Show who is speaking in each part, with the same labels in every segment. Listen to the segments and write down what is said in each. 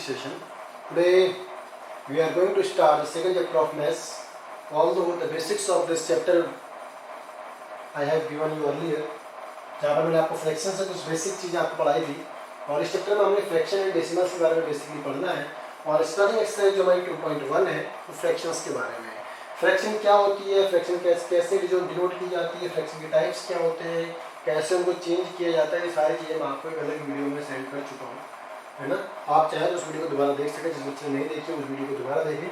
Speaker 1: this session. Today we are going to start the second chapter of maths. Although the basics of this chapter I have given you earlier, जहाँ पर मैंने आपको fraction से कुछ basic चीज़ें आपको पढ़ाई थी और इस चैप्टर में हमने फ्रैक्शन एंड डेसिमल्स के बारे में बेसिकली पढ़ना है। और स्टार्टिंग एक्सरसाइज जो हमारी 2.1 है वो फ्रैक्शंस के बारे में है। फ्रैक्शन क्या होती है, फ्रैक्शन कैसे डिनोट की जाती है, फ्रैक्शन के टाइप्स क्या होते हैं, कैसे उनको चेंज किया जाता है, ये सारी चीज़ें मैं आपको एक अलग वीडियो में सेंड कर चुका हूँ, है ना। आप चाहे तो उस वीडियो को दोबारा देख सकें, जिस बच्चे ने नहीं देखी उस वीडियो को दोबारा देखें।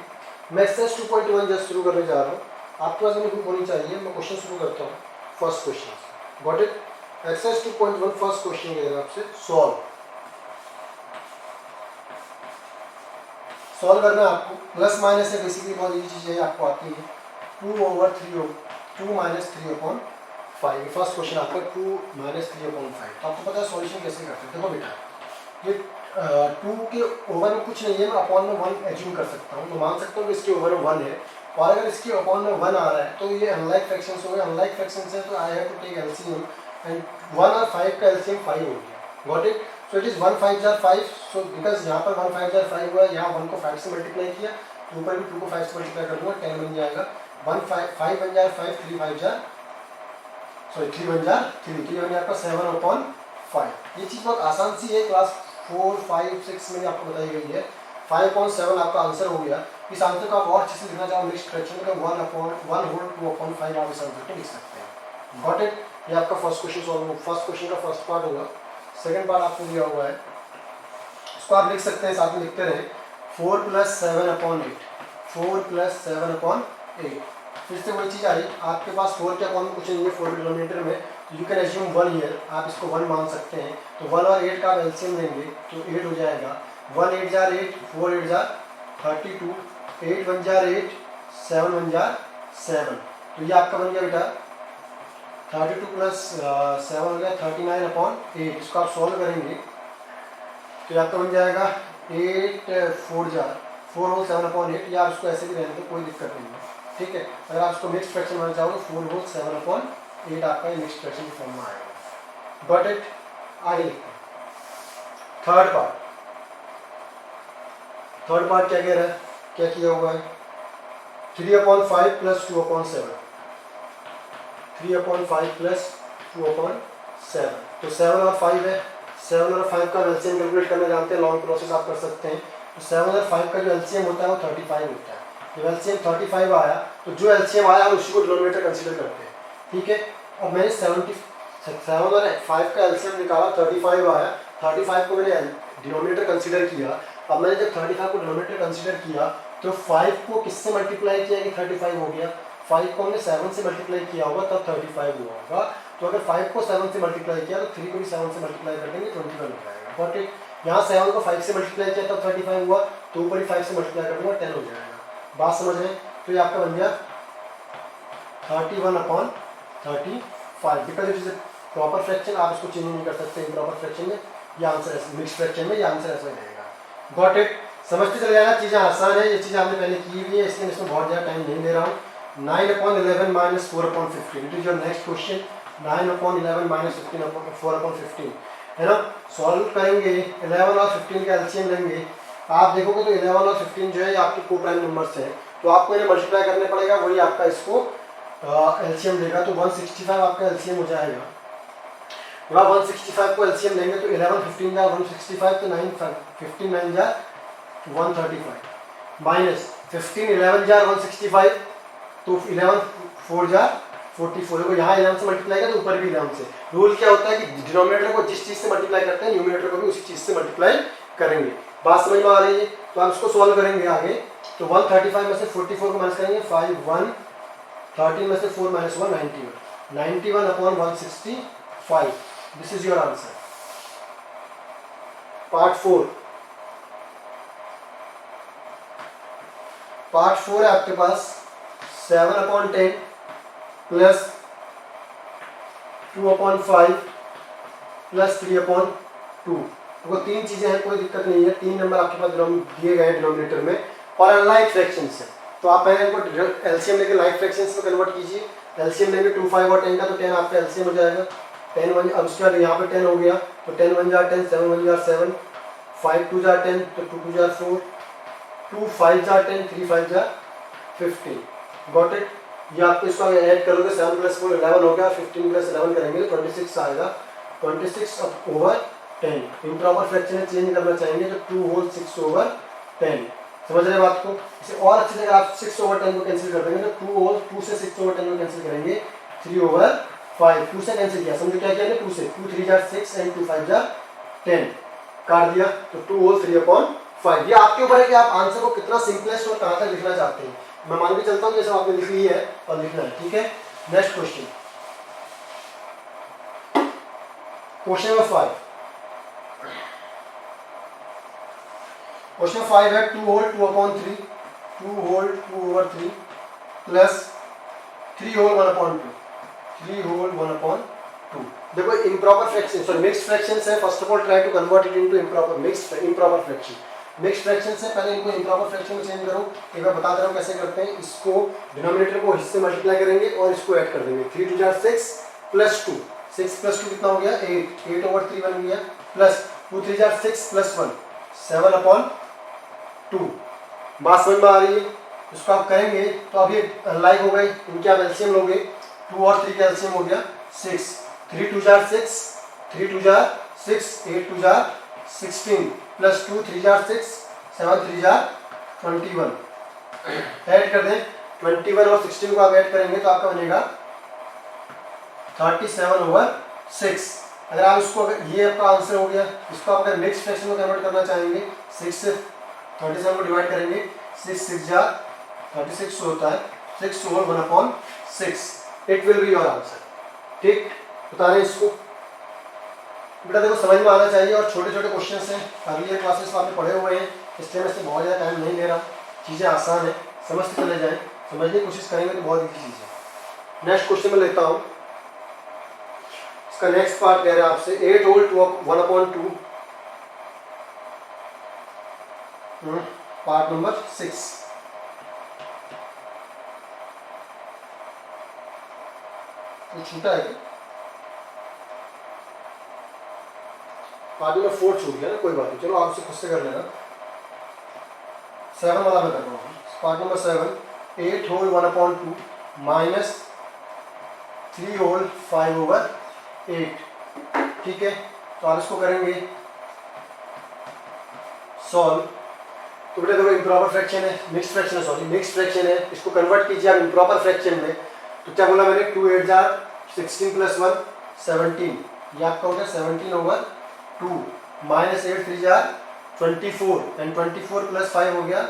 Speaker 1: मैं एक्सरसाइज 2.1 जस्ट शुरू करने जा रहा हूँ। आपके पास बुक होनी चाहिए। मैं क्वेश्चन शुरू करता हूँ। First question got it. Exercise 2.1 first question के आपसे सॉल्व करना है आपको। प्लस माइनस है बेसिकली बहुत इजी चीज़ है, आपको आती है। 2 माइनस 3/5। फर्स्ट क्वेश्चन आपका 2 माइनस 3/5। तो आपको पता है सॉल्यूशन कैसे करते हैं। देखो बेटा, ये 2 के ओवर में कुछ नहीं है, मैं अपॉन में 1 एज्यूम कर सकता हूँ। मैं मान सकता हूँ कि इसके ओवर में 1 है, और अगर इसके अपॉन में 1 आ रहा है तो ये अनलाइक फ्रैक्शंस हो गए। अनलाइक फ्रैक्शंस है तो I have to take LCM, and 1 और 5 का एलसीएम 5 हो गया। Got it. So it is 1 5 जार 5। सो बिकॉज यहाँ पर 1 5 जार 5 हुआ है, यहाँ 1 को 5 से मल्टीप्लाई किया, ऊपर भी 2 को 5 से मल्टीप्लाई कर दूंगा, 10 बन जाएगा। 1 5 1 जार 5, 3 1 जार 3 बन आपका 7/5। ये चीज़ बहुत आसान सी है, क्लास 4 5 6 में आपको बताई गई है। 5/7 आपका आंसर हो गया। इस आंसर को आप और अच्छे से लिखना चाहो नेक्स्ट फ्रैक्शन में 1/2/5 आप इस आंसर को लिख सकते हैं। Got it. ये आपका फर्स्ट क्वेश्चन सॉल्व हो। फर्स्ट क्वेश्चन का फर्स्ट पार्ट होगा। सेकंड पार्ट आपको दिया हुआ है, इसको आप लिख सकते हैं, साथ में लिखते रहे। 4 + 7/8। 4 + 7/8। फिर से वही चीज़ आई, आपके पास 4 के अपॉन में कुछ नहीं है, 4 किलोमीटर में, तो यू कैन एज्यूम 1 ईयर, आप इसको 1 मान सकते हैं। तो 1 और 8 का आप एलसीएम लेंगे तो 8 हो जाएगा। 1 8 जार 8, 4 8 जार 32, 8 1 जार 8, 7 1 जार 7। तो ये आपका बन गया बेटा 32 + 7 हो गया 39/8। इसको आप सॉल्व करेंगे तो आपका बन जाएगा 8 4 जार 4 होल 7/8। या आप इसको ऐसे भी रहने दो, कोई दिक्कत नहीं है, ठीक है। अगर आप इसको मिक्स फ्रैक्शन बनाना चाहोगे 4 होल 7/8 आपका मिक्स फ्रैक्शन की फॉर्म में आएगा। Got it. आगे थर्ड पार्ट क्या कह रहा है, क्या किया हुआ है। 3/5 + 2/7। 3/5 + 2/7। तो 7 और 5 है। 7 और 5 का एलसीएम कैलकुलेट करना जानते हैं, लॉन्ग प्रोसेस आप कर सकते हैं। तो 7 और 5 का जो एलसीएम होता है वो 35 होता है। जब एलसीएम 35 आया तो जो एलसीएम आया हम उसी को डिनोमिनेटर कंसीडर करते हैं, ठीक है। अब मैंने 7 और 5 का एलसीएम निकाला, 35 आया। 35 को मैंने डिनोमिनेटर कंसीडर किया। अब मैंने जब 35 को डिनोमिनेटर कंसीडर किया तो 5 को किससे मल्टीप्लाई किया कि 35 हो गया। 5 को हमने 7 से मल्टीप्लाई किया होगा तब 35 हुआ होगा। तो अगर 5 को 7 से मल्टीप्लाई किया तो 3 को भी 7 से मल्टीप्लाई कर देंगे, 21 हो जाएगा। Got it. यहाँ 7 को 5 से मल्टीप्लाई किया तब 35 हुआ, तो ऊपर ही 5 से मल्टीप्लाई कर दूंगा, 10 हो जाएगा। बात समझ रहे हैं। तो ये आपका बन गया 31/35। Because it is A proper fraction, आप इसको चेंज नहीं कर सकते इम्प्रॉपर फ्रैक्शन में। ये आंसर ऐसे, मिक्स फ्रैक्शन में ये आंसर ऐसा रहेगा। Got it. समझते चले जाना, चीज़ें आसान है, ये चीज़ आपने पहले की हुई है, इसलिए इसमें बहुत ज़्यादा टाइम नहीं दे रहा हूँ। 9/11 - 4/15। It is your next question. 9/11 - 4/15 है ना। सॉल्व करेंगे, 11 और 15 का एलसीएम लेंगे। आप देखोगे तो 11 और 15 जो है आपके को प्राइम नंबर्स हैं, तो आपको इन्हें मल्टीप्लाई करने पड़ेगा, वही आपका इसको एलसीएम देगा। तो 165 आपका एलसीएम हो जाएगा। जब आप 165 को एलसीएम लेंगे तो 11 15 जा 165, तो 9 15 9 जा 135, माइनस 15 11 जार 165, तो 11 4 जार 44 को यहाँ 11 से मल्टीप्लाई करें तो ऊपर भी 11 से। रूल क्या होता है कि डिनोमिनेटर को जिस चीज़ से मल्टीप्लाई करते हैं न्यूमिनेटर को भी उसी चीज़ से मल्टीप्लाई करेंगे। बात समझ में आ रही है। तो आप इसको सॉल्व करेंगे आगे। तो 135 में से 44 को माइनस करेंगे, 5 1 13 में से 4 - 1 91। 91/165। This is your answer. Part 4 है आपके पास 7/10 + 2/5 + 3/2। वो 3 चीजें हैं, कोई दिक्कत नहीं है। 3 नंबर आपके पास दिए गए हैं डिनोमिनेटर में, और अनलाइक फ्रैक्शंस है। तो आप पहले इनको एलसीएम लेके लाइक फ्रैक्शंस में कन्वर्ट कीजिए। एलसीएम लेंगे 2 5 और 10 का, तो 10 आपका एलसीएम हो जाएगा। 10 1, अब उसके बाद यहाँ पे 10 हो गया, तो 10 1 जार 10, 7 1 जार 7, 5 2 जा 10, तो 2 2 जा 4, 2 5 जा 10, 3 5 जा 15। Got it. ये आपको इसको ऐड करोगे 7 + 4 11 हो गया, 15 + 11 करेंगे तो 26 आएगा, 26/10। इम्प्रॉपर फ्रैक्शन में चेंज करना चाहेंगे तो 2 होल 6/10। समझ रहे बात को। इसे और अच्छे से अगर आप 6/10 को कैंसिल कर देंगे तो 2 से 6/10 को कैंसिल करेंगे 3/5। 2 से कैंसिल किया, समझो क्या किया 2 से, 2 3 जा 6 एंड 2 5 जा 10, काट दिया तो 2 होल 3/5। ये आपके ऊपर है कि आप आंसर को कितना सिंपलेस्ट और कहाँ तक लिखना चाहते हैं। मैं मान के चलता हूँ जैसे आपने लिखी ही है और लिखना है, ठीक है। Next question, question number 5। Question 5 है 2 whole 2/3, 2 whole 2/3 plus 3 whole 1/2, 3 whole 1/2। देखो improper fraction, sorry mixed fractions है। First of all try to convert it into improper fraction. Mixed fraction से पहले इनको इम्प्रॉपर फ्रैक्शन में चेंज करो। एक बार बता दे रहा हूँ कैसे करते हैं। इसको डिनोमिनेटर को इससे मल्टीप्लाई करेंगे और इसको ऐड कर देंगे। 3 2 जा 6 प्लस 2, 6 + 2 कितना हो गया 8, 8/3 बन गया, प्लस 2 3 जा 6 + 1 7/2। बात समझ में आ रही है। इसको आप करेंगे तो अब ये लाइक हो गई, इनके आप एलसीएम लोगे, 2 और 3 का एलसीएम हो गया 6, 3 2 जा 6, 3 2 जा 6, 8 2 जा 16 प्लस 2 3 जा 6, 7 3 जा 21। ऐड कर दें 21 और 16 को आप ऐड करेंगे तो आपका बनेगा 37/6। अगर आप इसको, ये आपका आंसर हो गया। इसको आप अगर मिक्स फ्रैक्शन में कन्वर्ट करना चाहेंगे 6 से 37 को डिवाइड करेंगे, 6 6 जा 36 होता है, 6 whole 1/6। It will be your answer. ठीक, बता रहे हैं इसको। बेटा देखो समझ में आना चाहिए और छोटे छोटे क्वेश्चन हैं, अगली क्लासेस में आपने पढ़े हुए हैं, इसलिए मैं इससे बहुत ज़्यादा टाइम नहीं ले रहा। चीज़ें आसान है, समझते चले जाएं, समझने की कोशिश करेंगे तो बहुत ईजी चीज़ है। नेक्स्ट क्वेश्चन में लेता हूँ। इसका नेक्स्ट पार्ट कह रहे हैं आपसे 8 होल 1/2, पार्ट नंबर 6। ये छूटा है क्या? पार्ट नंबर 4 छूट गया ना, कोई बात नहीं, चलो आप उसे खुद से कर लेना। 7 वाला मैं कर रहा हूँ। Part number 7, 8 whole 1/2 minus 3 whole 5/8। ठीक है, तो आप इसको करेंगे सॉल्व। तो बेटा देखो इम्प्रॉपर फ्रैक्शन है, मिक्स फ्रैक्शन है, सॉरी मिक्स फ्रैक्शन है। इसको कन्वर्ट कीजिए आप इम्प्रॉपर फ्रैक्शन में। तो क्या बोला मैंने, 2 8 जा 16 + 1 17, ये आपका हो गया 17/2 माइनस 8 3 जा 24 एंड 24 + 5 हो गया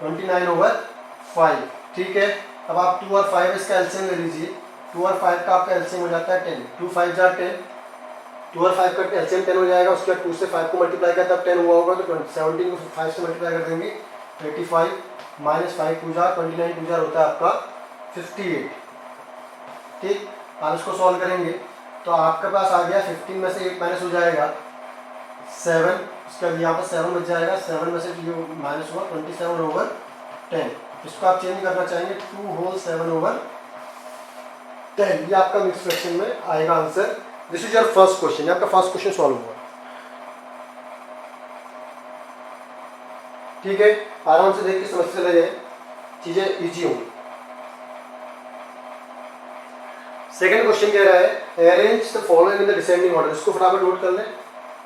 Speaker 1: 29/5। ठीक है, अब आप 2 और 5 इसका एलसीएम ले लीजिए। 2 और 5 का आपका एलसीएम हो जाता है 10, 2 5 जा 10, 2 और 5 का एलसीएम 10 हो जाएगा। उसके बाद 2 से 5 को मल्टीप्लाई करता तब 10 हुआ होगा तो 17 को 5 से मल्टीप्लाई कर देंगे 35 माइनस 5 2 जा 29 2 जा होता है आपका 58। ठीक, आप इसको सॉल्व करेंगे तो आपके पास आ गया 15 में से 8 माइनस हो जाएगा 7, उसके बाद यहाँ पर 7 बच जाएगा, 7 में से जो माइनस हुआ 27/10। इसको आप चेंज करना चाहेंगे 2 होल 7/10। ये आपका मिक्स फ्रैक्शन में आएगा answer. This is your first question, आपका फर्स्ट क्वेश्चन सॉल्व हुआ। ठीक है, आराम से देख के समझते चले जाए, चीजें इजी होंगी। सेकंड क्वेश्चन कह रहा है arrange the following in the descending order. इसको फटाफट नोट कर लें,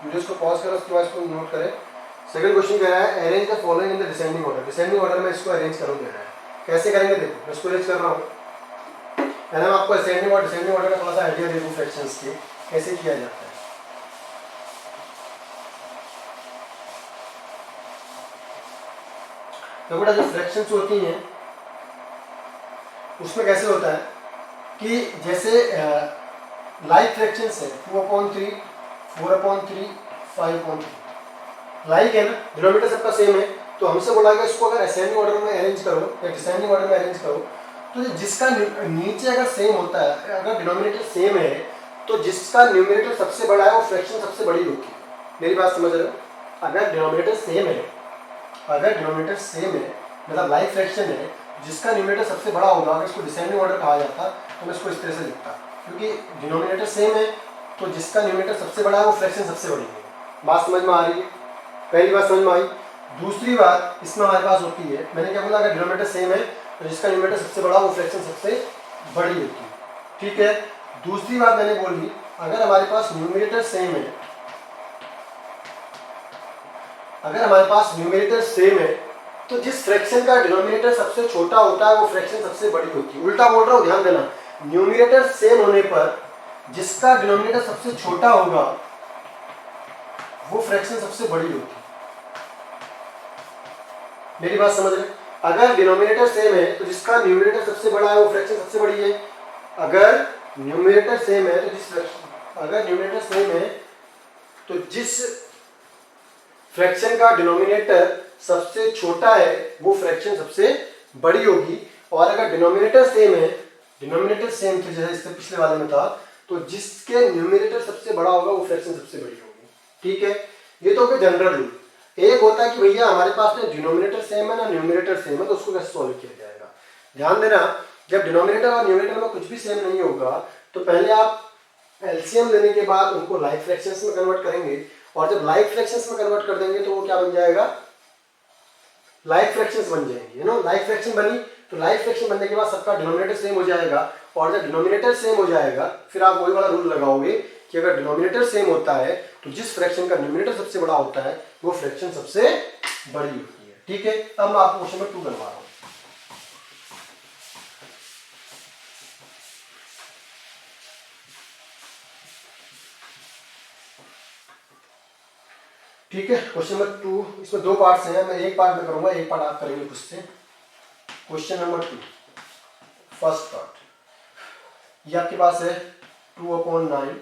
Speaker 1: वीडियोस को पॉज करें, उसके बाद इसको नोट करें। सेकंड क्वेश्चन कह रहा है arrange the following in the descending order. Descending order में इसको अरेंज करो दे रहा है। कैसे करेंगे देखो, मैं इसको अरेंज कर रहा हूँ। मैं आपको असेंडिंग और डिसेंडिंग ऑर्डर का थोड़ा सा आइडिया दे दूँ फ्रैक्शंस के कैसे किया जाता है। तो बेटा जो फ्रैक्शंस होती हैं उसमें कैसे होता है कि जैसे लाइक फ्रैक्शंस है 2/3, 4/3, 5/3 लाइक है ना, डिनोमिनेटर सबका सेम है। तो हमसे बोला गया इसको अगर असेंडिंग ऑर्डर में अरेंज करो या डिसेंडिंग ऑर्डर में अरेंज करो तो जिसका नीचे अगर सेम होता है, अगर डिनोमिनेटर सेम है तो जिसका न्यूमरेटर सबसे बड़ा है वो फ्रैक्शन सबसे बड़ी होगी। मेरी बात समझ रहे हो? अगर डिनोमिनेटर सेम है, अगर डिनोमिनेटर सेम है मतलब लाइक फ्रैक्शन है, जिसका न्यूमरेटर सबसे बड़ा होगा, अगर इसको डिसेंडिंग ऑर्डर कहा जाता तो मैं इसको इस तरह से लिखता, क्योंकि डिनोमिनेटर सेम है तो जिसका न्यूमरेटर सबसे बड़ा है वो फ्रैक्शन सबसे बड़ी है। बात समझ में आ रही है? पहली बात समझ में आई। दूसरी बात इसमें हमारे पास होती है, मैंने क्या बोला, अगर डिनोमिनेटर सेम है तो जिसका न्यूमरेटर सबसे बड़ा वो फ्रैक्शन सबसे बड़ी होती है। ठीक है। दूसरी बात मैंने बोली, अगर हमारे पास न्यूमरेटर सेम है, अगर हमारे पास न्यूमरेटर सेम है तो जिस फ्रैक्शन का डिनोमिनेटर सबसे छोटा होता है वो फ्रैक्शन सबसे बड़ी होती है। उल्टा बोल रहा हूँ, ध्यान देना। न्यूमरेटर सेम होने पर जिसका डिनोमिनेटर सबसे छोटा होगा वो फ्रैक्शन सबसे बड़ी होती है। मेरी बात समझ रहे? अगर डिनोमिनेटर सेम है तो जिसका न्यूमरेटर सबसे बड़ा है वो फ्रैक्शन सबसे बड़ी है। अगर न्यूमरेटर सेम है तो जिस फ्रैक्शन का डिनोमिनेटर सबसे छोटा है वो फ्रैक्शन सबसे बड़ी होगी। और अगर डिनोमिनेटर सेम थे जैसे इससे पिछले वाले में था, तो जिसके न्यूमरेटर सबसे बड़ा होगा वो फ्रैक्शन सबसे बड़ी होगी। ठीक है। ये तो हो गया जनरल रूल। एक होता है कि भैया हमारे पास ना डिनोमिनेटर सेम है ना न्यूमरेटर सेम है, तो उसको कैसे सॉल्व किया जाएगा। ध्यान देना, जब डिनोमिनेटर और न्यूमरेटर में कुछ भी सेम नहीं होगा तो पहले आप एलसीएम लेने के बाद उनको लाइक फ्रैक्शंस में कन्वर्ट करेंगे, और जब लाइक फ्रैक्शंस में कन्वर्ट कर देंगे तो वो क्या बन जाएगा, लाइक फ्रैक्शंस बन जाएंगे। यू नो, लाइक फ्रैक्शन बनी तो लाइक फ्रैक्शन बनने के बाद सबका डिनोमिनेटर सेम हो जाएगा, और जब डिनोमिनेटर सेम हो जाएगा फिर आप वही वाला रूल लगाओगे कि अगर डिनोमिनेटर सेम होता है तो जिस फ्रैक्शन का न्यूमरेटर सबसे बड़ा होता है वो फ्रैक्शन सबसे बड़ी होती है। ठीक है। अब मैं आपको क्वेश्चन नंबर 2 करवा रहा हूं। ठीक है। क्वेश्चन नंबर 2, इसमें 2 पार्ट्स हैं, मैं एक पार्ट में करूंगा, एक पार्ट आप करेंगे खुद से। क्वेश्चन नंबर 2, फर्स्ट पार्ट, ये आपके पास है 2/9,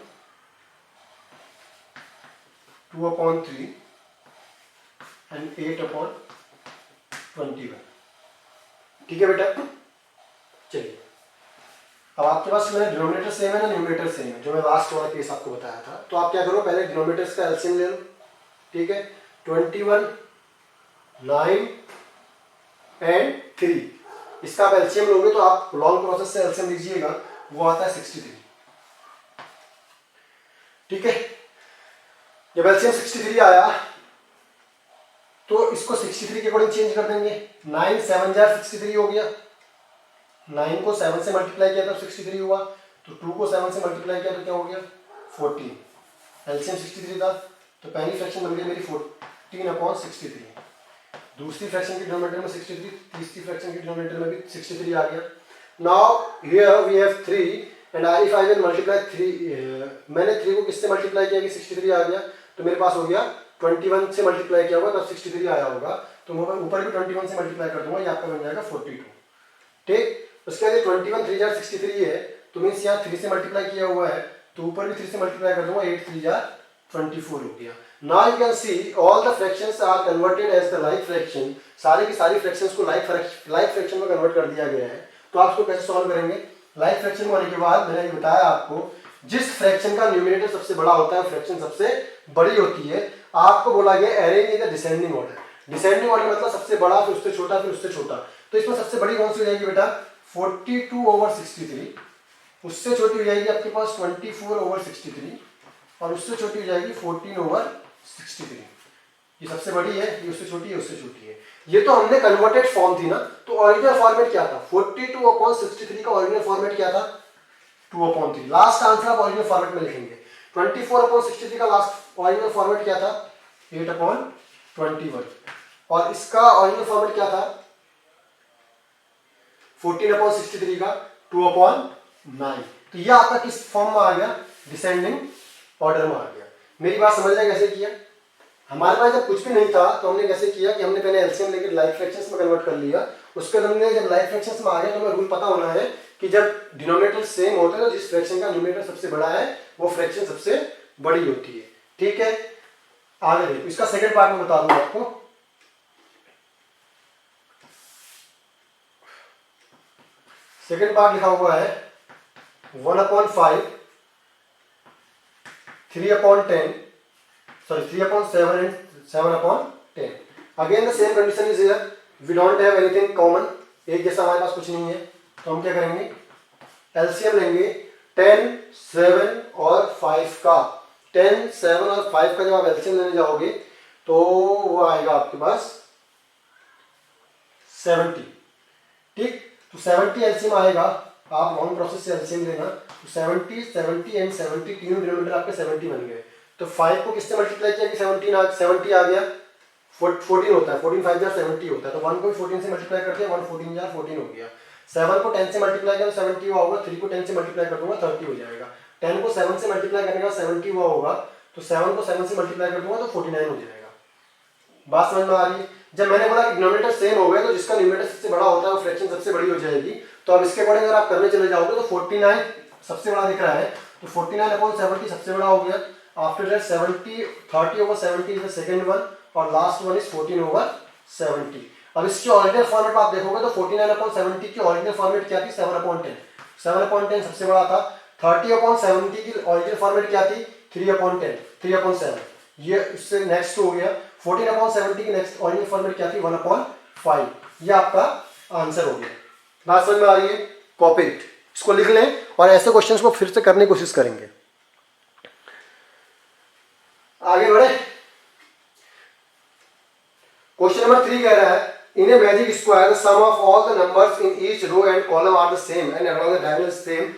Speaker 1: 2/3 एंड 8/21। ठीक है बेटा। चलिए, अब आपके पास में डिनोमिनेटर सेम है ना न्यूमरेटर सेम है, जो मैं लास्ट वाला केस आपको बताया था, तो आप क्या करो, पहले डिनोमिनेटर्स का एलसीएम ले लो। ठीक है। 21, 9 एंड 3, इसका आप एलसीएम लोगे तो आप लॉन्ग प्रोसेस से एलसीएम लीजिएगा, वो आता है 63। ठीक है। जब एलसीएम 63 आया तो इसको 63 के अकॉर्डिंग चेंज कर देंगे। 9 7 जार 63 हो गया, 9 को 7 से मल्टीप्लाई किया तो 63 हुआ, तो 2 को 7 से मल्टीप्लाई किया तो क्या हो गया 14। एलसीएम 63 था तो पहली फ्रैक्शन बन गई मेरी 14/63, दूसरी फ्रैक्शन की डिनोमिनेटर में 63, तीसरी फ्रैक्शन की डिनोमिनेटर में भी 63 आ गया। Now here we have 3 and if I will multiply 3, मैंने 3 को किससे मल्टीप्लाई किया कि 63 आ गया, तो मेरे पास हो गया 21 से मल्टीप्लाई किया होगा तब 63 आया होगा, तो मैं ऊपर भी 21 से मल्टीप्लाई कर दूंगा, ये आपका बन जाएगा 42। ठीक। उसके बाद 21 3 जार 63 है, तो मीन्स यहाँ 3 से मल्टीप्लाई किया हुआ है तो ऊपर भी 3 से मल्टीप्लाई कर दूंगा, 8 3 जार 24 हो गया। Now you can see all the fractions are converted as the like fraction, सारी की सारी फ्रैक्शंस को लाइक फ्रैक्शन में कन्वर्ट कर दिया गया है। तो आप इसको कैसे सॉल्व करेंगे, लाइक फ्रैक्शन में होने के बाद मैंने बताया आपको जिस फ्रैक्शन का न्यूमरेटर सबसे बड़ा होता है फ्रैक्शन सबसे बड़ी होती है। आपको बोला गया arrange in the descending order, descending order मतलब सबसे बड़ा फिर उससे छोटा फिर उससे छोटा, तो इसमें सबसे बड़ी कौन सी हो जाएगी बेटा 42/63, उससे छोटी हो जाएगी आपके पास 24/63, और उससे छोटी हो जाएगी 14/63। ये सबसे बड़ी है, ये उससे छोटी है, उससे छोटी है। ये तो हमने कन्वर्टेड फॉर्म थी ना, तो ओरिजिनल फॉर्मेट क्या था 42/63 का ओरिजिनल फॉर्मेट क्या था 2/3। लास्ट आंसर आप ओरिजिनल फॉर्मेट में लिखेंगे। 24/63 का लास्ट ओरिजिनल फॉर्मेट क्या था 8/21, और इसका ओरिजिनल फॉर्मेट क्या था 14/63 का 2/9। तो ये आपका किस फॉर्म में आ गया, डिसेंडिंग ऑर्डर में आ गया। मेरी बात समझ रहे कैसे किया, हमारे पास जब कुछ भी नहीं था तो हमने कैसे किया कि हमने पहले एलसीएम लेकर लाइक फ्रैक्शंस में कन्वर्ट कर लिया, उसके बाद हमने जब लाइक फ्रैक्शंस में आ गया तो हमें रूल पता होना है कि जब डिनोमिनेटर सेम होता है तो जिस फ्रैक्शन का न्यूमरेटर सबसे बड़ा है वो फ्रैक्शन सबसे बड़ी होती है। ठीक है। आगे देखो, इसका सेकंड पार्ट में बता दूं आपको। सेकंड पार्ट लिखा हुआ है 1/5, 3/10, sorry 3/7 and 7/10. Again the same condition is here. We don't have anything common. एक जैसा हमारे पास कुछ नहीं है, तो हम क्या करेंगे एलसीएम लेंगे 10, 7 और 5 का, 10, 7 और 5 का जब आप एलसीएम लेने जाओगे तो वो आएगा आपके पास 70। ठीक, तो 70 एलसीएम आएगा, आप लॉन्ग प्रोसेस से एलसीएम लेना, तो 70 70 एंड 70 तीनों डिनोमिनेटर आपके 70 बन गए। तो 5 को किससे मल्टीप्लाई किया कि 70 आ गया, 14 होता है, 14 5 70 होता है, तो 1 को भी 14 से मल्टीप्लाई करते हैं, 1 14 14 हो गया। 7 को 10 से मल्टीप्लाई किया तो 70 हुआ होगा, 3 को 10 से मल्टीप्लाई कर दूंगा 30 हो जाएगा। 10 को 7 से मल्टीप्लाई करने का 70 हुआ होगा, तो 7 को 7 से मल्टीप्लाई कर दूंगा तो 49 हो जाएगा। बात समझ में आ रही है? जब मैंने बोला कि डिनोमिनेटर सेम हो गए तो जिसका न्यूमरेटर सबसे बड़ा होता है वो फ्रैक्शन सबसे बड़ी हो जाएगी। तो अब इसके अकॉर्डिंग अगर आप करने चले जाओगे तो 49 सबसे बड़ा दिख रहा है, तो 49/70 सबसे बड़ा हो गया। After that 70 30/70 is the second one, और लास्ट वन इज 14/70। अब इसके ओरिजिनल फॉर्मेट आप देखोगे तो 49/70 की ओरिजिनल फॉर्मेट क्या थी, 7/10। 7/10 सबसे बड़ा था। 30/70 की ओरिजिनल फॉर्मेट क्या थी, 3/10, 3/7। ये इससे नेक्स्ट हो गया। 14/70 की नेक्स्ट ओरिजिनल फॉर्मेट क्या थी, 1/5। ये आपका आंसर हो गया। बात समझ में आ रही है? कॉपी इट, इसको लिख लें और ऐसे क्वेश्चंस को फिर से करने की कोशिश करेंगे। आगे बढ़े। क्वेश्चन नंबर 3 कह रहा है, in a magic square the sum of all the numbers in each row and column are the same and along the diagonal same,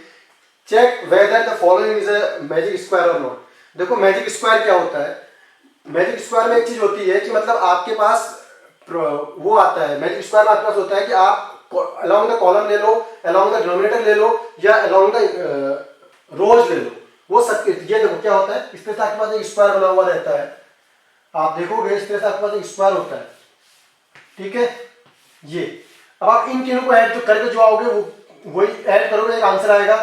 Speaker 1: check whether the following is a magic square और not. देखो magic square क्या होता है, magic square में एक चीज होती है कि मतलब आपके पास वो आता है, मैजिक स्क्वायर में आपके पास होता है कि आप अलोंग द कॉलम ले लो, अलोंग द डिनोमिनेटर ले लो, या अलोंग द रोज ले लो, वो सब। ये देखो क्या होता है, इस तरह से आपके पास एक स्क्वायर बना हुआ रहता है, आप देखोगे इस तरह से आपके पास एक स्क्वायर होता है, ठीक है। ये अब आप इन तीनों को ऐड करके जो आओगे वो वही ऐड करोगे, एक आंसर आएगा।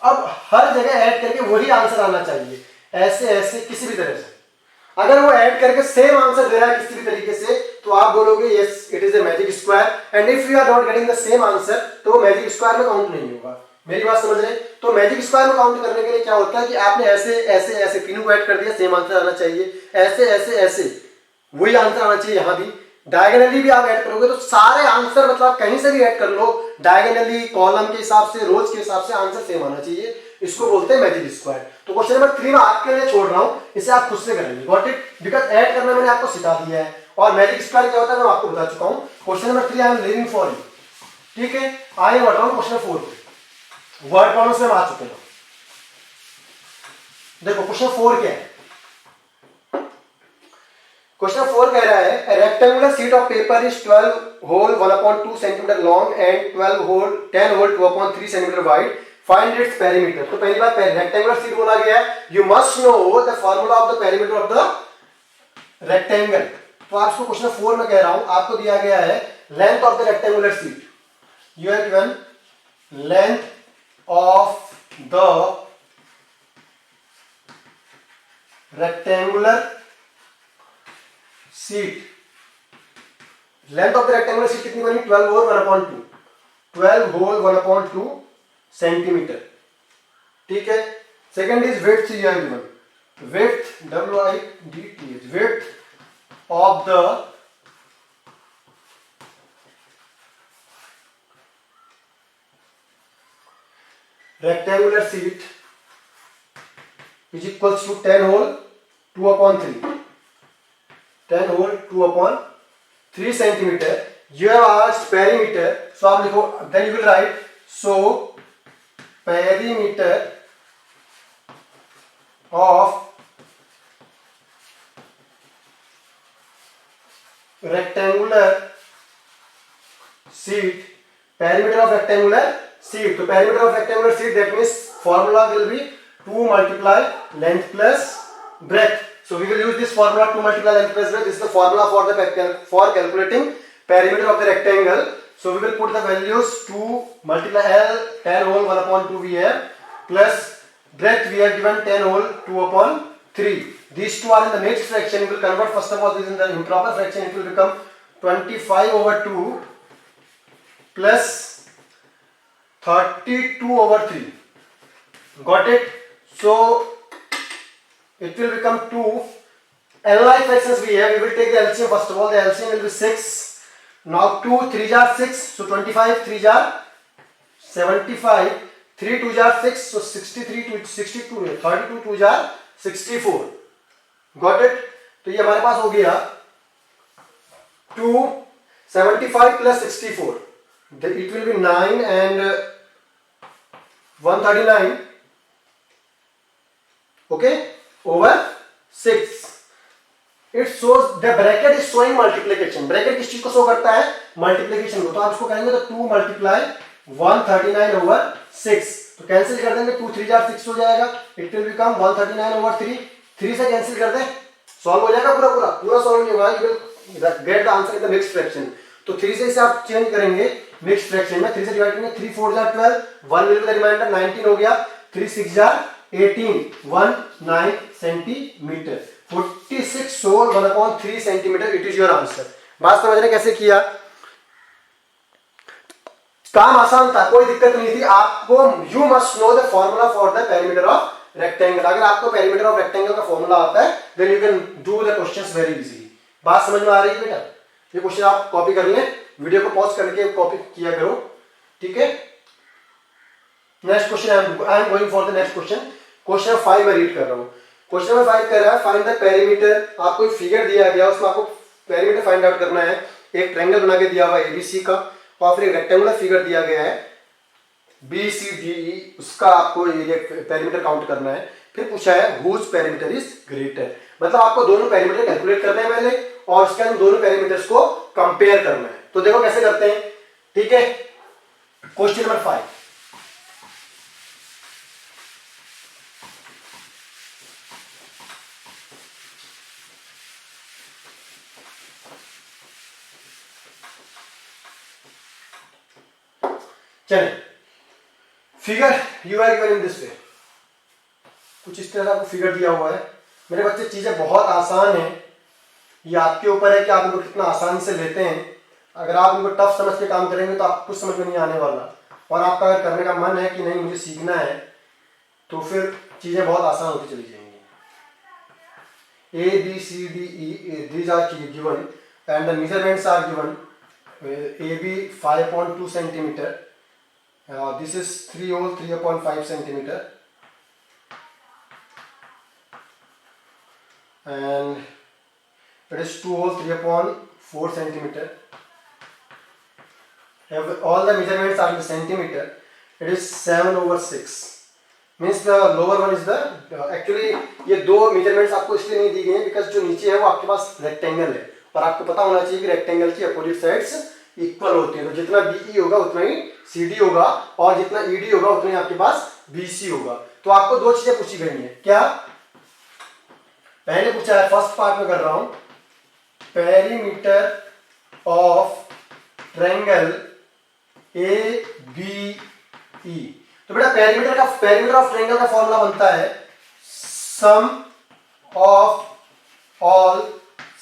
Speaker 1: अब हर जगह ऐड करके वही आंसर आना चाहिए, ऐसे ऐसे किसी भी तरह से। अगर वो ऐड करके सेम आंसर दे रहा है किसी भी तरीके से तो आप बोलोगे yes it is a magic square. And if you are not getting the same answer तो वो मैजिक स्क्वायर में काउंट नहीं होगा। मेरी बात समझ रहे हैं? तो मैजिक स्क्वायर में काउंट करने के लिए क्या होता है कि आपने ऐसे ऐसे ऐसे तीनों को ऐड कर दिया, सेम आंसर आना चाहिए, ऐसे ऐसे ऐसे वही आंसर आना चाहिए। यहां भी डायगोनली भी आप ऐड करोगे तो सारे आंसर, मतलब कहीं से भी ऐड कर लो, डायगोनली कॉलम के हिसाब से, रोज के हिसाब से आंसर सेम आना चाहिए। इसको बोलते हैं मैजिक स्क्वायर। तो क्वेश्चन नंबर 3 में आपके लिए छोड़ रहा हूं, इसे आप खुद से करेंगे। Got it? बिकॉज ऐड करना मैंने आपको सिखा दिया है और मैजिक स्क्वायर क्या होता है मैं आपको बता चुका हूं। Question number 3 I am leaving for you, ठीक है। आगे बढ़ रहा हूं क्वेश्चन 4 पे। वर्ड प्रॉब्लम्स में आ चुके हैं। देखो क्वेश्चन 4 क्या है। क्वेश्चन 4 कह रहा है, a rectangular sheet of paper is 12 whole 1/2 cm long and 10 whole 2/3 cm wide. Find its perimeter. तो पहली बात रेक्टेंगुलर शीट बोला गया है, you must know the formula of the perimeter of the rectangle. तो आपको क्वेश्चन 4 में कह रहा हूं, आपको दिया गया है length of the rectangular sheet. You are given length of the rectangular sheet. Length of the rectangular sheet कितनी बनी, 12 होल 1/2, 12 होल 1/2 सेंटीमीटर, ठीक है। सेकंड इज विड्थ, ये given width WIDTH, width of the rectangular sheet is equals to 10 whole 2/3, 10 whole 2/3 centimetre. You have asked perimeter, so आप लिखो, then you will write so perimeter of rectangular sheet, perimeter of rectangular sheet. तो perimeter of rectangular sheet, that means formula will be 2 multiply length plus breadth. So we will use this formula 2 multiply length plus breadth. This is the formula for calculating perimeter of the rectangle. So we will put the values 2 multiply L 10 whole 1/2 we have, plus breadth we have given 10 whole 2/3. These two are in the mixed fraction. We will convert first of all this in the improper fraction. It will become 25/2 plus 32/3. Got it? So it will become 2. Analyze fractions we have. We will take the LCM first of all. The LCM will be 6. Now 2 3 jar 6. So 25 3 jar 75. 3 2 jar 6. So 63 to 62. 32 2 jar 64। Got it? तो ये हमारे पास हो गया 275 plus 64, it will B 9 and 139, okay, over 6। It shows the bracket is showing multiplication. Bracket किस चीज को show करता है? मल्टीप्लिकेशन को। तो आप इसको कहेंगे तो 2 मल्टीप्लाई 139 ओवर 6, तो कैंसिल कर देंगे, 2 3 जार 6 हो जाएगा, इट विल बिकम 139 ओवर 3। 3 से कैंसिल कर दें, सॉल्व हो जाएगा पूरा पूरा। पूरा सॉल्व नहीं होगा, you will get the answer in the mixed fraction. तो 3 से इसे आप चेंज करेंगे मिक्स्ड फ्रैक्शन में, 3 से डिवाइड करेंगे, 3 4 जार 12, 1 विल बी द रिमाइंडर, 19 हो गया, 3 6 जार 18, 19 centimetre, 46 whole 1/3 centimetre, it is your answer. बात समझ रहे कैसे किया? काम आसान था, कोई दिक्कत नहीं थी आपको। You must know the formula for the perimeter of rectangle. अगर आपको पेरीमीटर ऑफ रेक्टेंगल का फॉर्मूला आता है then you can do the questions very easily. बात समझ में आ रही है बेटा? ये क्वेश्चन आप कॉपी कर लें, वीडियो को पॉज करके कॉपी किया करो, ठीक है। Next question, I am going for the next question. Question 5 में रीड कर रहा हूं। क्वेश्चन नंबर 5 कह रहा है फाइंड द पेरीमीटर। आपको एक फिगर दिया गया, उसमें आपको पेरीमीटर फाइंड आउट करना है। एक ट्रायंगल बना के दिया हुआ है एबीसी का, और फिर एक रेक्टेंगुलर फिगर दिया गया है BCDE, उसका आपको ये पेरीमीटर काउंट करना है। फिर पूछा है हुज पेरीमीटर इज ग्रेटर, मतलब आपको दोनों पेरीमीटर कैलकुलेट करने हैं पहले, और उसके बाद दोनों पेरीमीटर्स को कंपेयर करना है। तो देखो कैसे करते हैं, ठीक है। क्वेश्चन नंबर 5, चलिए। Figure you are given in this way, कुछ इस तरह आपको फिगर दिया हुआ है। मेरे बच्चे चीजें बहुत आसान है, ये आपके ऊपर है कि आप इनको कितना आसान से लेते हैं। अगर आप इनको टफ समझ के काम करेंगे तो आपको कुछ समझ में नहीं आने वाला, और आपका अगर करने का मन है कि नहीं मुझे सीखना है, तो फिर चीजें बहुत आसान होती चली जाएंगी। ABCDE, these are given and the measurements are given. AB 5.2 centimeter, this is 3 hole 3.5 centimeter, and it is 2 hole 3.4 centimeter. All the measurements are in centimeter. It is 7/6. Means the lower one is the actually ये दो measurements आपको इसलिए नहीं दी गई हैं because जो नीचे है वो आपके पास रेक्टेंगल है, और आपको पता होना चाहिए कि रेक्टेंगल की अपोजिट साइड्स इक्वल होती है। तो जितना BE होगा उतना ही CD होगा, और जितना ED होगा उतना ही आपके पास BC होगा। तो आपको दो चीजें पूछी गई हैं। क्या? पहले पूछा है, फर्स्ट पार्ट में कर रहा हूं, पेरीमीटर ऑफ ट्रायंगल ABE। तो बेटा पेरीमीटर ऑफ ट्रायंगल का फॉर्मूला बनता है सम ऑफ ऑल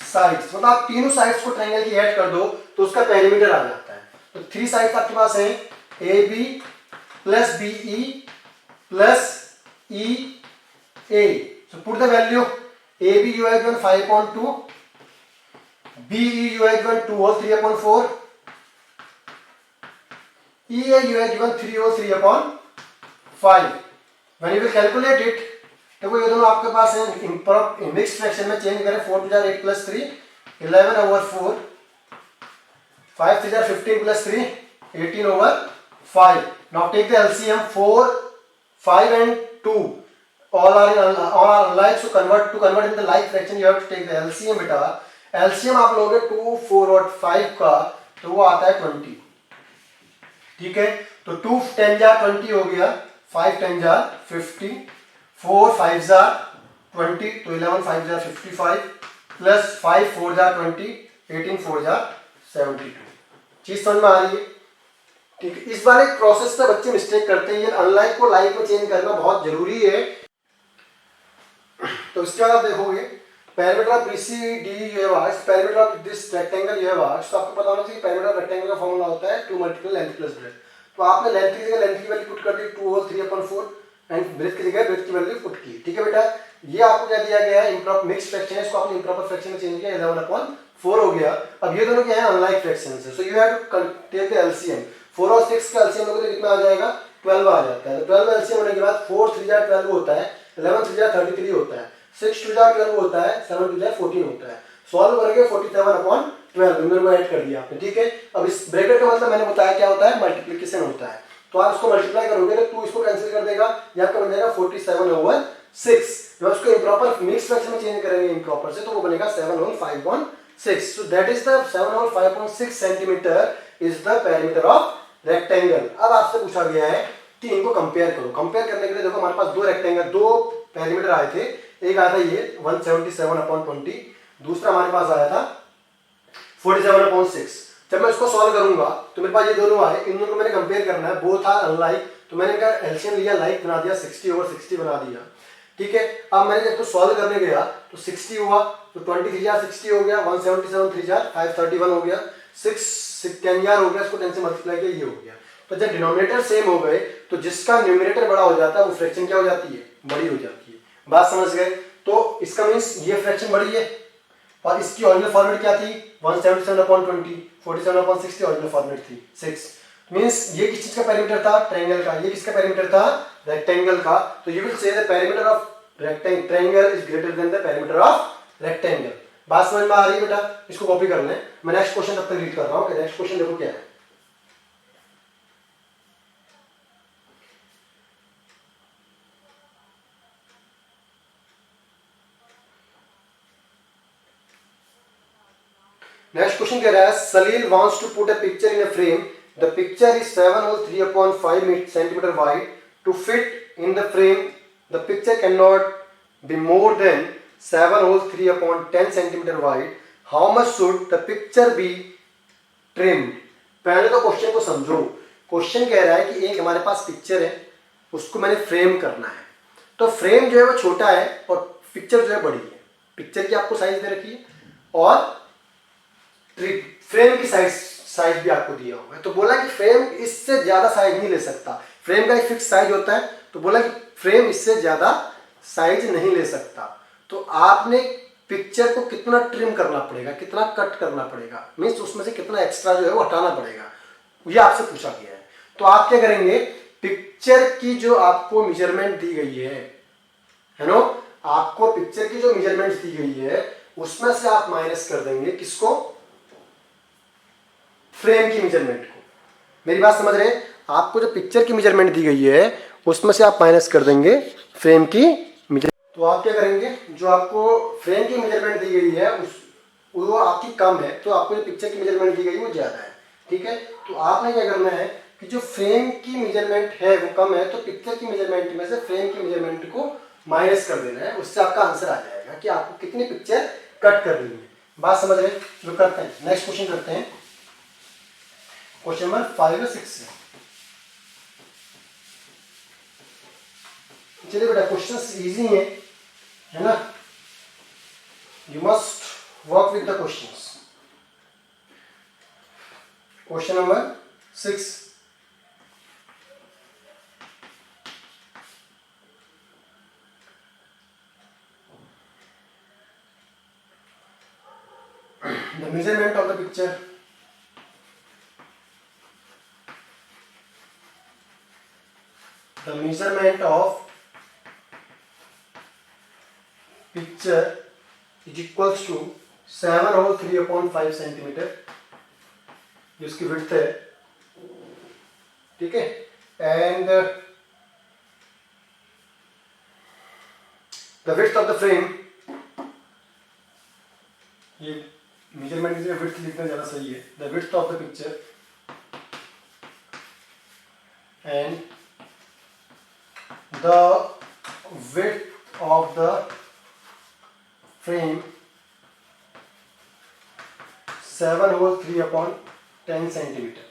Speaker 1: साइड्स, मतलब आप तीनों साइड्स को ट्रायंगल की ऐड कर दो तो उसका पेरीमीटर आ जाता है। तो 3 साइड्स आपके पास है, AB plus BE plus EA। So put the value, AB you have given 5.2, BE you have given 2 or 3/4, EA you have given 3 or 3/5। When you will calculate it, देखो ये दोनों आपके पास है मिक्स फ्रैक्शन में, change करें, 4 2 8 plus 3 11/4, 5 3 15 plus 3 18/5। Now take the LCM, 4 5 and 2 all are alike, so to convert in the like fraction you have to take the LCM। बेटा LCM आप लोगे 2 4 और 5 का, तो वो आता है 20, ठीक है। तो 2 10 जार 20 हो गया, 5 10 जार 50, 4 5 जार 20, तो 11 5 जार 55 प्लस 5 4 जार 20, 18 4 जार 72। चीज समझ में आ रही है? ठीक है। इस बार एक प्रोसेस पे बच्चे मिस्टेक करते हैं, ये अनलाइक को लाइक में चेंज करना बहुत जरूरी है। तो इसके बाद आप देखोगे पेरीमीटर ऑफ BCD ये was, perimeter of this rectangle ये वाज, तो आपको पता होना चाहिए पेरीमीटर ऑफ रेक्टेंगल का फॉर्मूला होता है 2 × लेंथ प्लस ब्रेथ। तो आपने लेंथ की जगह लेंथ की वैल्यू पुट कर दी 2 और 3/4, एंड ब्रेथ की जगह ब्रेथ की वैल्यू पुट की, ठीक है बेटा। ये आपको क्या दिया गया है, इम्प्रॉपर मिक्स फ्रैक्शन है, इसको आपने इम्प्रॉपर फ्रैक्शन में चेंज किया, 11/4 हो गया। अब ये दोनों क्या है, अनलाइक फ्रैक्शंस है, so you have to take the LCM। 4 और 6 का LCM लोगे तो कितना आ जाएगा, 12 आ जाता है। तो 12 LCM होने के बाद 4 3 जार 12 होता है, 11 3 33 होता है, 6 2 12 होता है, 7 2 14 होता है। सॉल्व करेंगे 47/12, दोनों को ऐड कर दिया आपने, ठीक है। अब इस ब्रैकेट का मतलब मैंने बताया क्या होता है, मल्टीप्लिकेशन होता है। तो आप इसको मल्टीप्लाई करोगे तो 2 इसको कैंसिल कर देगा, यहाँ का बन जाएगा 47/6। जब उसको इम्प्रॉपर मिक्स फ्रैक्शन में चेंज करेंगे इम्प्रॉपर से, तो वो बनेगा 7 whole 5/6। So that is the 7 whole 5/6 centimetre is the perimeter of rectangle. अब आपसे पूछा गया है कि इनको कंपेयर करो। कंपेयर करने के लिए देखो हमारे पास दो रेक्टेंगल, दो पेरीमीटर आए थे। एक आया था ये 177/20, दूसरा हमारे पास आया था 47/6। जब मैं इसको सॉल्व करूंगा तो मेरे पास ये दोनों आए, इन दोनों को मैंने कंपेयर करना है, बोथ आर अनलाइक, तो मैंने इनका एलसीएम लिया, लाइक बना दिया, 60/60 बना दिया, ठीक है। अब मैंने जब तो सॉल्व करने गया तो 60 हुआ, तो 23 60 हो गया, 177 3 531 हो गया, 6 10 हो गया, इसको 10 से मल्टीप्लाई किया, ये हो गया। तो जब डिनोमिनेटर सेम हो गए तो जिसका न्यूमरेटर बड़ा हो जाता है वो फ्रैक्शन क्या हो जाती है, बड़ी हो जाती है। बात समझ गए? तो इसका मीन्स ये फ्रैक्शन बड़ी है, और इसकी ओरिजिनल फॉर्मेट क्या थी, 177/20, 47/60 ओरिजिनल फॉर्मेट थी 6। मींस ये किस चीज का पेरीमीटर था, ट्रायंगल का। ये किसका पेरीमीटर था, रेक्टेंगल का। तो you will say the perimeter of triangle is greater then the perimeter of rectangle. बात समझ में आ रही है बेटा? इसको कॉपी कर लें। मैं नेक्स्ट क्वेश्चन तब तक रीड कर रहा हूं। नेक्स्ट क्वेश्चन देखो क्या है। नेक्स्ट क्वेश्चन कह रहा है Salil wants to put a picture in a frame, the picture is 7 whole 3/5 centimetre wide, to fit in the frame the picture can not be more than 7 whole 3/10 centimetre wide, how much should the picture be trimmed. पहले तो question को समझो। Question कह रहा है कि एक हमारे पास पिक्चर है, उसको मैंने फ्रेम करना है। तो फ्रेम जो है वो छोटा है और पिक्चर जो है बड़ी है। पिक्चर की आपको साइज दे रखी है और फ्रेम की साइज भी आपको दिया हुआ है। तो बोला कि फ्रेम इससे ज्यादा साइज नहीं ले सकता। फ्रेम का एक फिक्स साइज होता है, तो बोला कि फ्रेम इससे ज्यादा साइज नहीं ले सकता। तो आपने पिक्चर को कितना ट्रिम करना पड़ेगा, कितना कट करना पड़ेगा, मीन्स उसमें से कितना एक्स्ट्रा जो है वो हटाना पड़ेगा, ये आपसे पूछा गया है। तो आप क्या करेंगे, पिक्चर की जो आपको मेजरमेंट दी गई है नो, आपको पिक्चर की जो मेजरमेंट दी गई है उसमें से आप माइनस कर देंगे किसको, फ्रेम की मेजरमेंट को। मेरी बात समझ रहे हैं? आपको जो पिक्चर की मेजरमेंट दी गई है उसमें से आप माइनस कर देंगे फ्रेम की मेजरमेंट। तो आप क्या करेंगे, जो आपको फ्रेम की मेजरमेंट दी गई है वो आपकी कम है, तो आपको जो पिक्चर की मेजरमेंट दी गई वो ज्यादा है, ठीक है। तो आपने क्या करना है कि जो फ्रेम की मेजरमेंट है वो कम है, तो पिक्चर की मेजरमेंट में से फ्रेम की मेजरमेंट को माइनस कर देना है। उससे आपका आंसर आ जाएगा कि आपको कितनी पिक्चर कट करनी है। बात समझ रहे हैं? जो करते हैं नेक्स्ट क्वेश्चन करते हैं, क्वेश्चन नंबर 5 और 6 है। चलिए बेटा, क्वेश्चंस इजी है ना, you must work with the questions. Question number 6, the measurement of the picture, the measurement of picture is equals to 7 whole 3/5 centimetre, जिसकी विड्थ है, ठीक है। And the width of the frame, ये मेजरमेंट की width लिखना ज़्यादा सही है, the width of the picture and the width of the frame 7 whole 3/10 centimetre,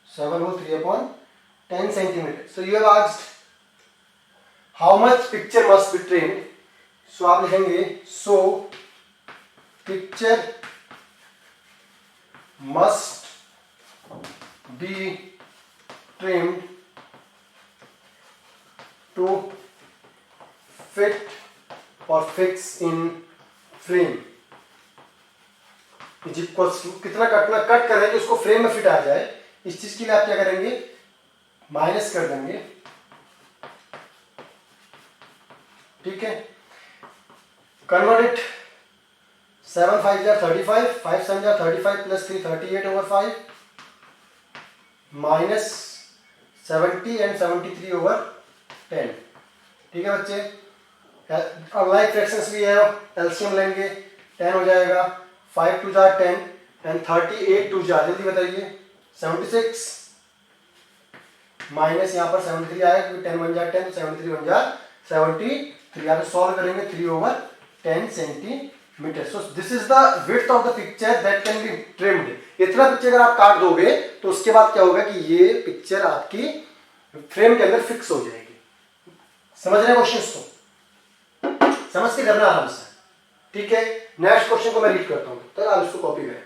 Speaker 1: 7 whole 3/10 centimetre. So you have asked how much picture must be trimmed. So आप लिखेंगे so picture must be trimmed to fit or fix in frame is equals to, कितना cut करेंगे उसको frame में fit आ जाए, इस चीज के लिए आप क्या करेंगे, माइनस कर देंगे ठीक है, कन्वर्ट इट, 7 5 जा 35, 5 7 जा 35 प्लस 3 38/5 माइनस 70 एंड 73/10। ठीक है बच्चे, अब लाइक फ्रैक्शंस भी है, एलसीएम लेंगे, 10 हो जाएगा, 5 2 जा 10 एंड 38 2 जा, जल्दी बताइए, 76 माइनस यहाँ पर 73 आएगा क्योंकि 10 1 जा 10, 73 1 जा 73। यहाँ पे सॉल्व करेंगे 3/10 centimetre. So this is the width of the picture that can be trimmed. इतना पिक्चर अगर आप काट दोगे तो उसके बाद क्या होगा कि ये पिक्चर आपकी फ्रेम के अंदर फिक्स हो जाएगी। समझ रहे हैं क्वेश्चन को? समझ के करना आराम से, ठीक है। नेक्स्ट क्वेश्चन को मैं रीड करता हूँ, तो आप इसको कॉपी करें।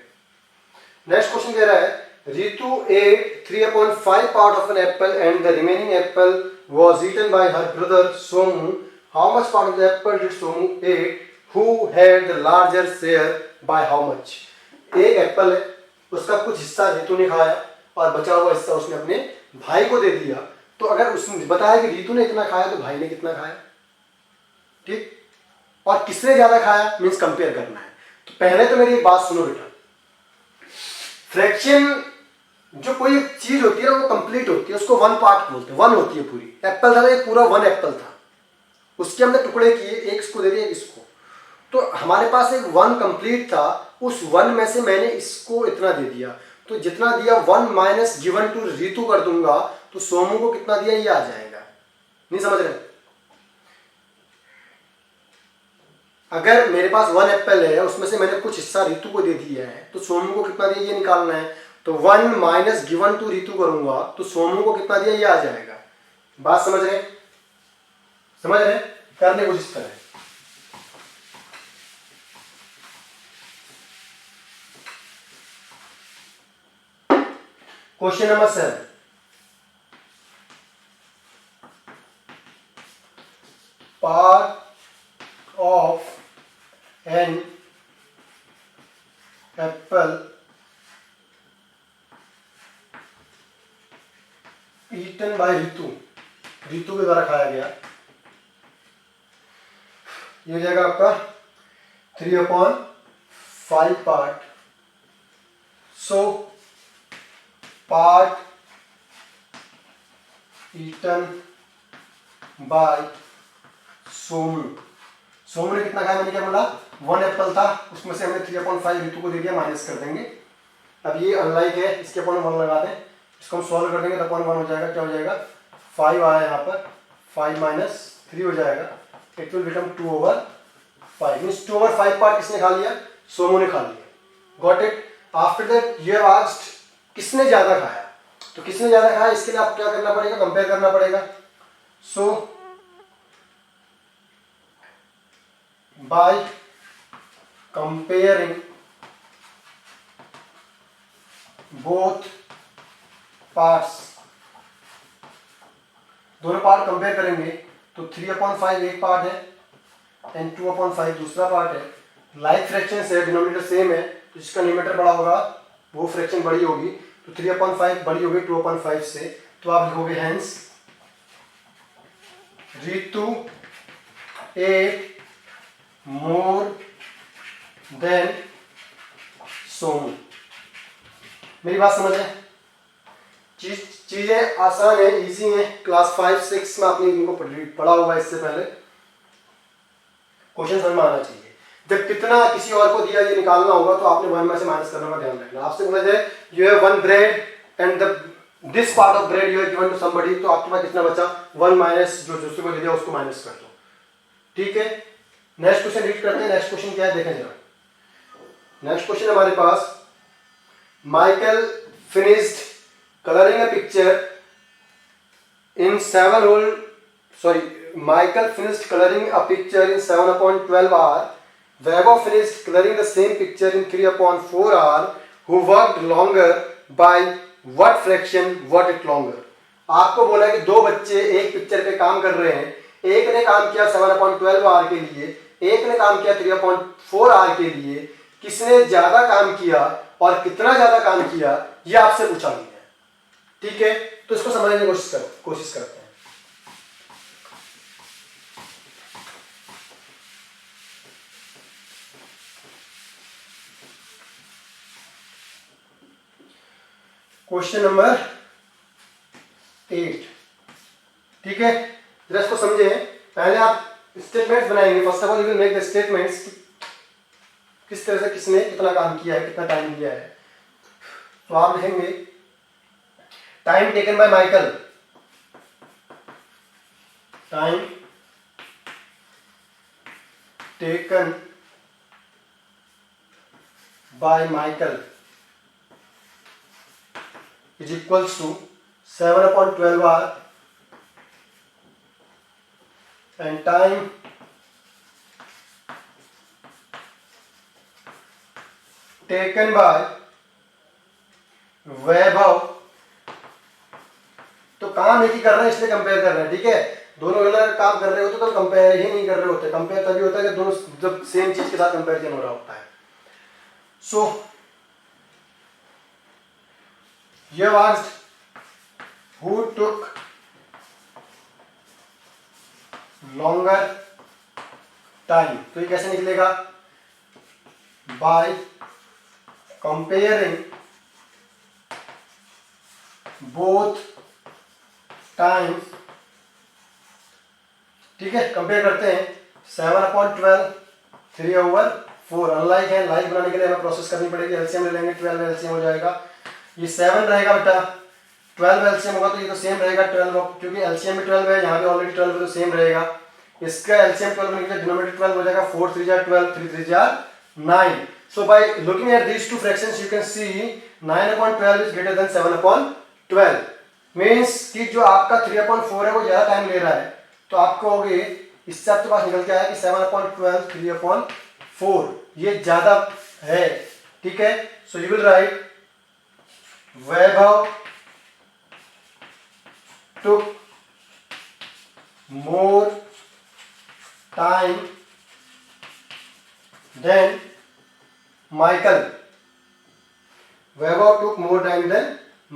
Speaker 1: नेक्स्ट क्वेश्चन कह रहा है, Ritu ate 3/5 part of an apple and the remaining apple was eaten by her brother Somu. How much part of the apple did Somu ate? Who had the larger share by how much? एक Apple है, उसका कुछ हिस्सा रितु ने खाया और बचा हुआ हिस्सा उसने अपने भाई को दे दिया। तो अगर उसने बताया कि रितु ने इतना खाया तो भाई ने कितना खाया, ठीक, और किसने ज्यादा खाया मीन्स कंपेयर करना है। तो पहले तो मेरी एक बात सुनो बेटा, फ्रैक्शन जो कोई चीज होती है ना वो कंप्लीट होती है, उसको वन पार्ट बोलते हैं, वन होती है पूरी। एप्पल था ना, एक पूरा वन एप्पल था, उसके हमने टुकड़े किए, एक इसको दे दिया, एक इसको। तो हमारे पास एक वन कंप्लीट था, उस वन में से मैंने इसको इतना दे दिया, तो जितना दिया 1 माइनस गिवन टू रितु कर दूंगा तो सोमू को कितना दिया ये आ जाएगा। नहीं समझ रहे? अगर मेरे पास वन एप्पल है, उसमें से मैंने कुछ हिस्सा रितु को दे दिया है, तो सोमू को कितना दिया ये निकालना है। तो 1 माइनस गिवन टू रितु करूंगा तो सोमू को कितना दिया ये आ जाएगा। बात समझ रहे? समझ रहे? करने की कोशिश करें। Question number 7, part of an apple eaten by Ritu, Ritu के द्वारा खाया गया, ये हो जाएगा आपका 3/5 part. So part eaten by Somu, Somu ने कितना खाया मैंने क्या बोला, वन एप्पल था, उसमें से हमने 3/5 रितु को दे दिया, माइनस कर देंगे। अब ये अनलाइक है, इसके अपॉन 1 लगा दें, इसको हम सॉल्व कर देंगे तो अपॉन 1 हो जाएगा, क्या हो जाएगा 5 आया यहाँ पर, 5 माइनस 3 हो जाएगा, it will become 2/5 means 2/5 part किसने खा लिया, सोमू ने खा लिया। Got it? After that you have asked किसने ज्यादा खाया, तो किसने ज्यादा खाया इसके लिए आप क्या करना पड़ेगा, कंपेयर करना पड़ेगा। सो बाय कंपेयरिंग बोथ पार्ट्स, दोनों पार्ट कंपेयर करेंगे तो 3/5 एक पार्ट है एंड 2/5 दूसरा पार्ट है। लाइक फ्रैक्शन है, डिनोमिनेटर सेम है, तो जिसका न्यूमरेटर बड़ा होगा वो फ्रैक्शन बड़ी होगी, तो 3/5 बड़ी होगी 2/5 से, तो आप लिखोगे hence Ritu ate more than Somu. मेरी बात समझ रहे? चीजें आसान है, इजी है, क्लास 5 6 में आपने इनको पढ़ा होगा इससे पहले। क्वेश्चन समझ में आना चाहिए। जब कितना किसी और को दिया ये निकालना होगा तो आपने 1 में से माइनस करने का ध्यान रखना। आपसे बोला जाए you have 1 bread and this part of bread you have given to somebody, तो आपके पास कितना बचा, 1 माइनस जो दूसरे को दे दिया उसको माइनस कर दो, ठीक है। नेक्स्ट क्वेश्चन रीड करते हैं। नेक्स्ट क्वेश्चन क्या है देखें जरा। नेक्स्ट क्वेश्चन हमारे पास, Michael finished coloring a picture in 7 whole sorry Michael finished coloring a picture in 7/12 hour. Vaibhav finished coloring the same picture in 3/4 hour. Who worked longer by what fraction worked it longer? आपको बोला कि दो बच्चे एक picture पे काम कर रहे हैं, एक ने काम किया 7/12 आवर के लिए, एक ने काम किया 3/4 आवर के लिए, किसने ज्यादा काम किया और कितना ज्यादा काम किया ये आपसे पूछा गया, ठीक है। तो इसको समझने की कोशिश करते हैं। Question number 8। ठीक है, जरा इसको समझे। पहले आप स्टेटमेंट्स बनाएंगे। First of all you will make the statements, किस तरह से किसने कितना काम किया है, कितना टाइम लिया है। तो आप लिखेंगे time taken by Michael, time taken by Michael is equals to 7/12 hour and time taken by वैभव। तो काम एक ही कर रहे हैं इसलिए कंपेयर कर रहे हैं। ठीक है, दोनों अलग काम कर रहे होते तो कंपेयर ही नहीं कर रहे होते। कंपेयर तभी होता है जब दोनों जब सेम चीज के साथ कंपेरिजन हो रहा होता है। सो you asked who took longer time, तो ये कैसे निकलेगा? by comparing both times। ठीक है, कंपेयर करते हैं। 7/12 3/4। अनलाइक है, लाइक बनाने के लिए हमें प्रोसेस करनी पड़ेगी। एलसीएम ले लेंगे, 12 एलसीएम हो जाएगा। ये 7 रहेगा बेटा, 12 एलसीएम होगा तो ये तो सेम रहेगा 12, क्योंकि एलसीएम में 12 है, यहाँ पे ऑलरेडी 12 है तो सेम रहेगा। इसका एलसीएम 12 निकले, डिनोमिनेटर 12 हो जाएगा। 4 3 12, 3 3 9। So by looking at these two fractions you can see 9/12 is greater than 7/12। Means कि जो आपका 3/4 है वो ज्यादा टाइम ले रहा है, तो आप कहोगे इससे आपके पास निकल के आया कि 7/12 3/4 ये ज्यादा है। ठीक है, so you will write Vaibhav took more time than Michael। Vaibhav took more time than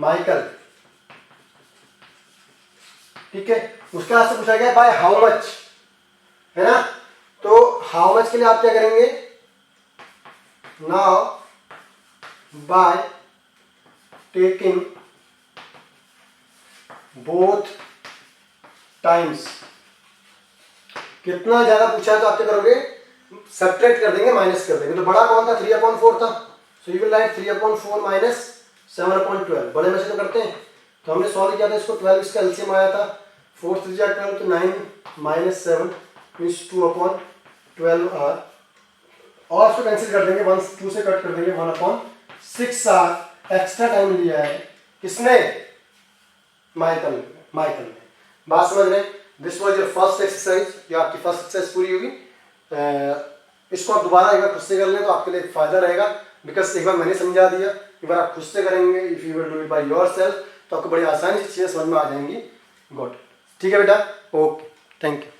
Speaker 1: Michael। ठीक है, उसके बाद से पूछा गया बाय हाउ मच, है ना। तो हाउ मच के लिए आप क्या करेंगे? Now by taking both times, कितना ज्यादा पूछा है तो आप क्या करोगे? सब्ट्रैक्ट कर देंगे, माइनस कर देंगे। तो बड़ा कौन था? 3/4 था। So you will write 3/4 minus 7/12। बड़े में से तो करते हैं, तो हमने सॉल्व किया था इसको। 12 इसका एलसीएम आया था। 4 3 12 तो 9 माइनस 7 मीन्स 2/12 आर। और इसको कैंसिल कर देंगे, 1 2 से कट कर देंगे, 1/6 आर। एक्स्ट्रा टाइम लिया है किसने? माइकल ने। बात समझ रहे? This was your first exercise. ये आपकी फर्स्ट एक्सरसाइज पूरी होगी। इसको आप दोबारा एक बार खुद से कर लें तो आपके लिए फायदा रहेगा, बिकॉज एक बार मैंने समझा दिया, एक बार आप खुद से करेंगे, if you will do it by yourself, तो आपको बड़ी आसानी से चीजें समझ में आ जाएंगी। गुड, ठीक है बेटा, ओके, थैंक यू।